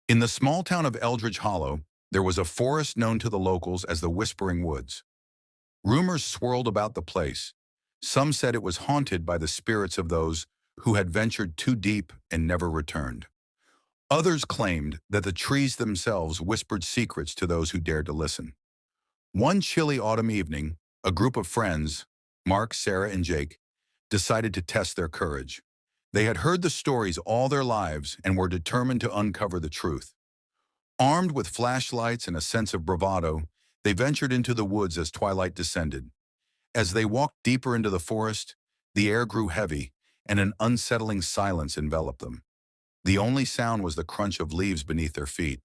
In the small town of Eldridge Hollow, there was a forest known to the locals as the Whispering Woods. Rumors swirled about the place. Some said it was haunted by the spirits of those who had ventured too deep and never returned. Others claimed that the trees themselves whispered secrets to those who dared to listen. One chilly autumn evening, a group of friends, Mark, Sarah, and Jake, decided to test their courage. They had heard the stories all their lives and were determined to uncover the truth. Armed with flashlights and a sense of bravado, they ventured into the woods as twilight descended. As they walked deeper into the forest, the air grew heavy and an unsettling silence enveloped them. The only sound was the crunch of leaves beneath their feet.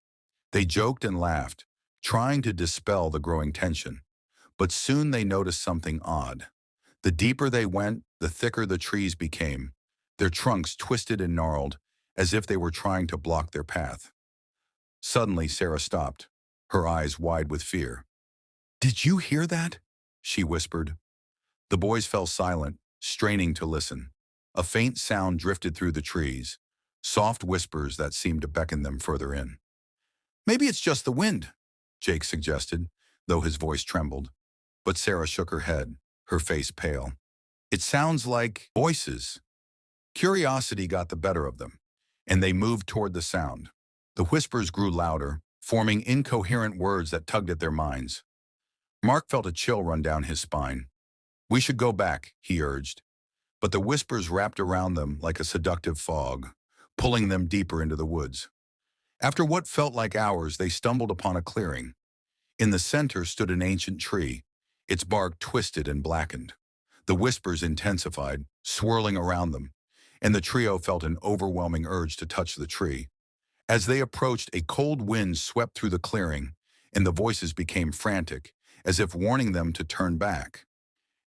They joked and laughed, trying to dispel the growing tension. But soon they noticed something odd. The deeper they went, the thicker the trees became, their trunks twisted and gnarled, as if they were trying to block their path. Suddenly, Sarah stopped, her eyes wide with fear. "Did you hear that?" she whispered. The boys fell silent, straining to listen. A faint sound drifted through the trees, soft whispers that seemed to beckon them further in. "Maybe it's just the wind," Jake suggested, though his voice trembled. But Sarah shook her head, her face pale. "It sounds like voices." Curiosity got the better of them, and they moved toward the sound. The whispers grew louder, forming incoherent words that tugged at their minds. Mark felt a chill run down his spine. "We should go back," he urged. But the whispers wrapped around them like a seductive fog, pulling them deeper into the woods. After what felt like hours, they stumbled upon a clearing. In the center stood an ancient tree, its bark twisted and blackened. The whispers intensified, swirling around them, and the trio felt an overwhelming urge to touch the tree. As they approached, a cold wind swept through the clearing, and the voices became frantic, as if warning them to turn back.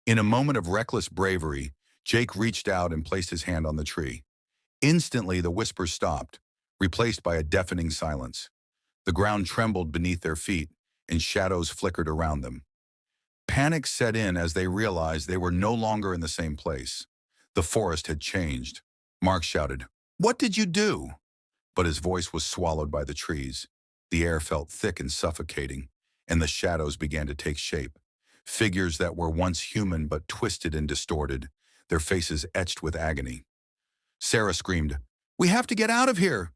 In a moment of reckless bravery, Jake reached out and placed his hand on the tree. Instantly, the whispers stopped, replaced by a deafening silence. The ground trembled beneath their feet, and shadows flickered around them. Panic set in as they realized they were no longer in the same place. The forest had changed. Mark shouted, "What did you do?" But his voice was swallowed by the trees. The air felt thick and suffocating, and the shadows began to take shape. Figures that were once human but twisted and distorted, their faces etched with agony. Sarah screamed, "We have to get out of here!"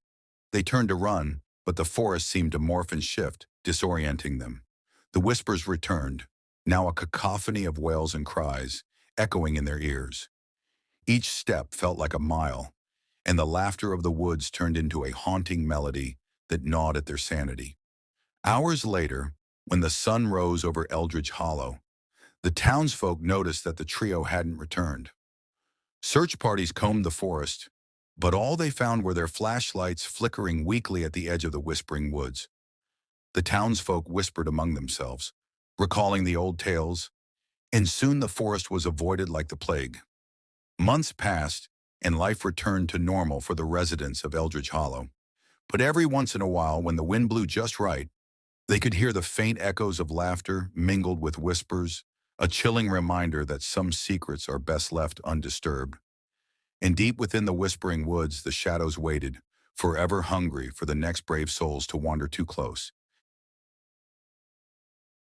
They turned to run, but the forest seemed to morph and shift, disorienting them. The whispers returned, now a cacophony of wails and cries, echoing in their ears. Each step felt like a mile, and the laughter of the woods turned into a haunting melody that gnawed at their sanity. Hours later, when the sun rose over Eldridge Hollow, the townsfolk noticed that the trio hadn't returned. Search parties combed the forest, but all they found were their flashlights flickering weakly at the edge of the Whispering Woods. The townsfolk whispered among themselves, recalling the old tales, and soon the forest was avoided like the plague. Months passed, and life returned to normal for the residents of Eldridge Hollow. But every once in a while, when the wind blew just right, they could hear the faint echoes of laughter mingled with whispers, a chilling reminder that some secrets are best left undisturbed. And deep within the Whispering Woods, the shadows waited, forever hungry for the next brave souls to wander too close.